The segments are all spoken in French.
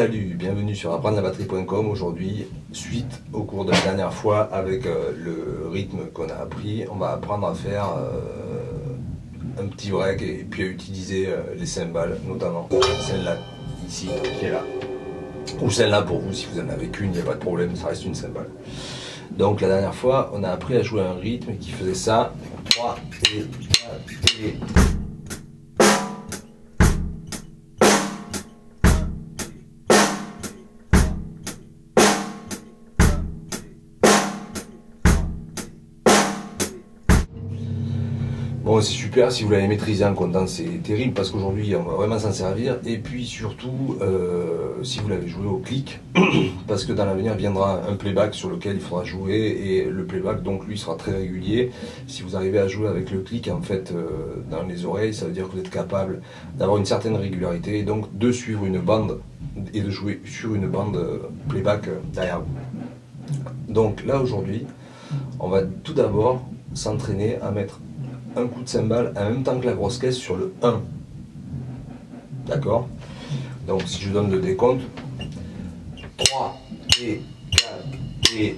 Salut, bienvenue sur apprendre-la-batterie.com. Aujourd'hui, suite au cours de la dernière fois avec le rythme qu'on a appris, on va apprendre à faire un petit break et puis à utiliser les cymbales, notamment celle-là, ici, qui est là. Ou celle-là pour vous, si vous en avez qu'une, il n'y a pas de problème, ça reste une cymbale. Donc la dernière fois, on a appris à jouer un rythme qui faisait ça. 3 et 4 et... Bon, c'est super, si vous l'avez maîtrisé en comptant, c'est terrible parce qu'aujourd'hui on va vraiment s'en servir. Et puis surtout, si vous l'avez joué au clic, parce que dans l'avenir viendra un playback sur lequel il faudra jouer et le playback donc lui sera très régulier. Si vous arrivez à jouer avec le clic en fait dans les oreilles, ça veut dire que vous êtes capable d'avoir une certaine régularité et donc de suivre une bande et de jouer sur une bande playback derrière vous. Donc là aujourd'hui, on va tout d'abord s'entraîner à mettre un coup de cymbale en même temps que la grosse caisse sur le 1. D'accord? Donc si je donne le décompte, 3 et 4 et...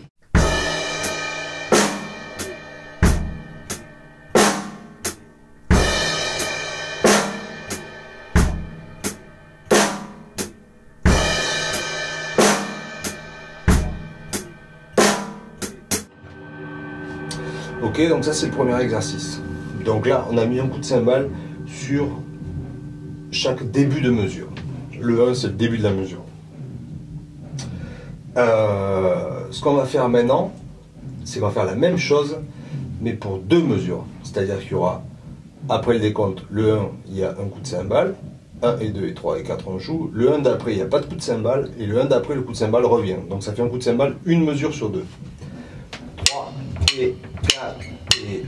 Ok, donc ça c'est le premier exercice. Donc là, on a mis un coup de cymbale sur chaque début de mesure. Le 1, c'est le début de la mesure. Ce qu'on va faire maintenant, c'est qu'on va faire la même chose, mais pour deux mesures. C'est-à-dire qu'il y aura, après le décompte, le 1, il y a un coup de cymbale. 1 et 2 et 3 et 4, on joue. Le 1 d'après, il n'y a pas de coup de cymbale. Et le 1 d'après, le coup de cymbale revient. Donc ça fait un coup de cymbale, une mesure sur deux. 3 et 4 et...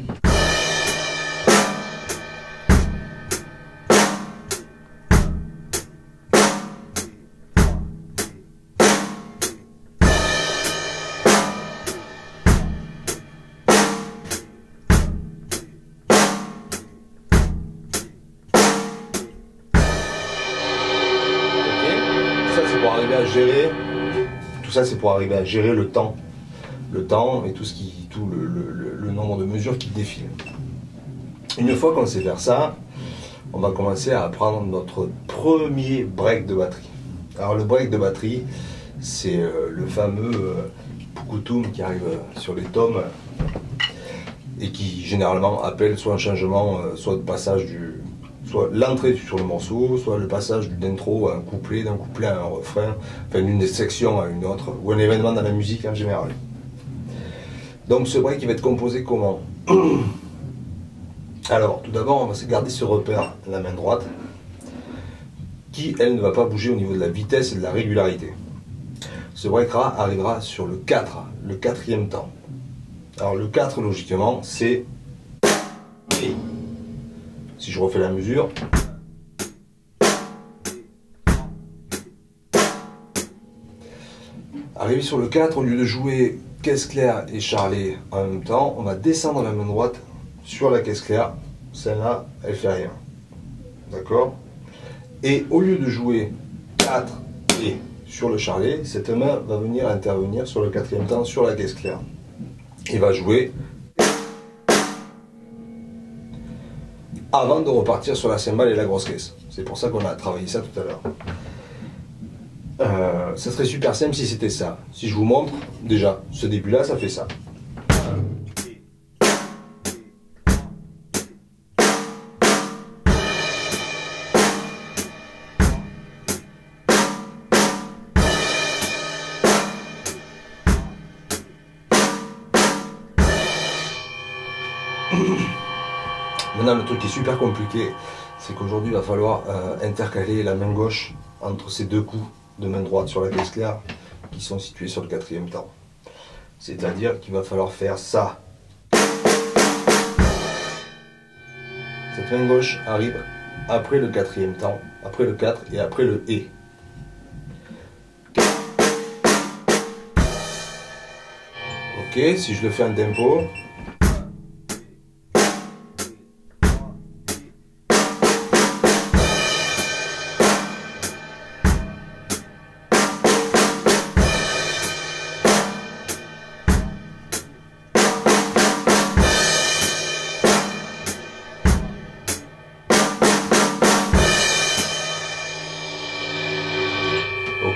pour arriver à gérer, tout ça c'est pour arriver à gérer le temps et tout le nombre de mesures qui défilent. Une fois qu'on sait faire ça, on va commencer à apprendre notre premier break de batterie. Alors le break de batterie, c'est le fameux pukutum qui arrive sur les tomes et qui généralement appelle soit un changement, soit de passage soit l'entrée sur le morceau, soit le passage d'intro à un couplet, d'un couplet à un refrain, enfin d'une section à une autre, ou un événement dans la musique en général. Donc ce break il va être composé comment? Alors tout d'abord on va se garder ce repère, la main droite, qui elle ne va pas bouger au niveau de la vitesse et de la régularité. Ce break arrivera sur le 4, le quatrième temps. Alors le 4 logiquement c'est... Si je refais la mesure, arrivé sur le 4, au lieu de jouer caisse claire et charlet en même temps, on va descendre la main droite sur la caisse claire. Celle-là, elle fait rien. D'accord? Et au lieu de jouer 4 et sur le charlet, cette main va venir intervenir sur le quatrième temps sur la caisse claire. Et va jouer avant de repartir sur la cymbale et la grosse caisse. C'est pour ça qu'on a travaillé ça tout à l'heure. Ça serait super simple si c'était ça. Si je vous montre, déjà, ce début-là, ça fait ça. Maintenant, le truc qui est super compliqué, c'est qu'aujourd'hui, il va falloir intercaler la main gauche entre ces deux coups de main droite sur la caisse claire qui sont situés sur le quatrième temps. C'est-à-dire qu'il va falloir faire ça. Cette main gauche arrive après le quatrième temps, après le 4 et après le et. Ok, si je le fais en tempo.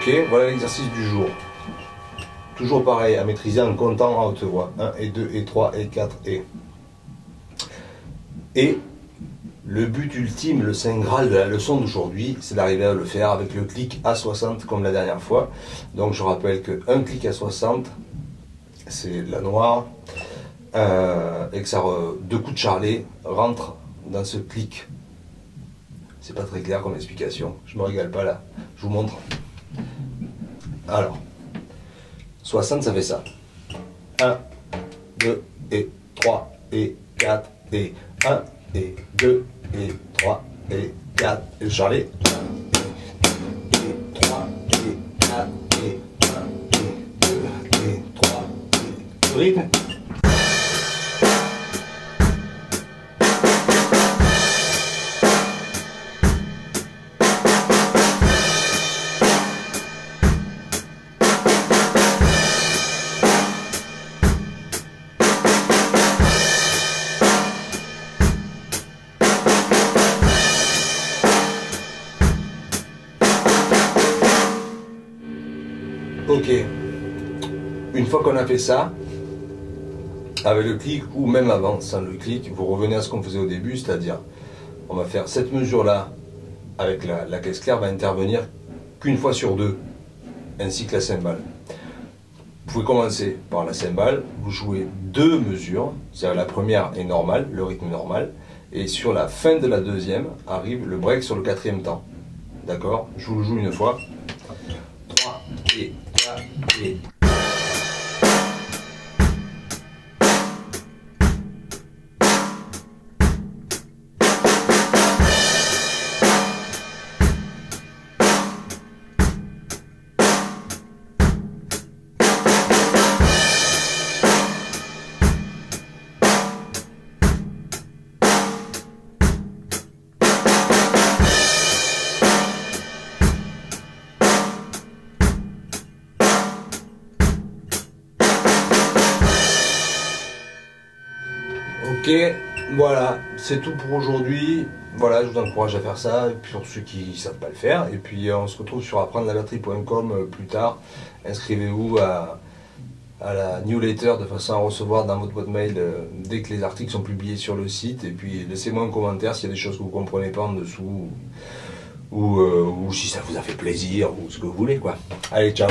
Ok, voilà l'exercice du jour. Toujours pareil, à maîtriser en comptant à haute voix. 1 et 2 et 3 et 4 et... Et le but ultime, le saint graal de la leçon d'aujourd'hui, c'est d'arriver à le faire avec le clic à 60 comme la dernière fois. Donc je rappelle qu'un clic à 60, c'est la noire, et que ça, deux coups de charlet rentrent dans ce clic. C'est pas très clair comme explication, je me régale pas là, je vous montre. Alors, 60 ça fait ça. 1, 2 et 3 et 4 et 1 et 2 et 3 et 4 et le charlet. 1 et 3 et 4 et 1 et 2 et 3 et le rythme. Ok, une fois qu'on a fait ça, avec le clic ou même avant, sans le clic, vous revenez à ce qu'on faisait au début, c'est-à-dire on va faire cette mesure-là avec la caisse claire, va intervenir qu'une fois sur deux, ainsi que la cymbale. Vous pouvez commencer par la cymbale, vous jouez deux mesures, c'est-à-dire la première est normale, le rythme normal, et sur la fin de la deuxième arrive le break sur le quatrième temps. D'accord? Je vous le joue une fois. 3 et 4 et... Ok, voilà, c'est tout pour aujourd'hui. Voilà, je vous encourage à faire ça, et puis pour ceux qui ne savent pas le faire. Et puis on se retrouve sur apprendre-la-batterie.com plus tard. Inscrivez-vous à la newsletter de façon à recevoir dans votre boîte mail dès que les articles sont publiés sur le site. Et puis laissez-moi un commentaire s'il y a des choses que vous ne comprenez pas en dessous, ou si ça vous a fait plaisir, ou ce que vous voulez, quoi. Allez, ciao!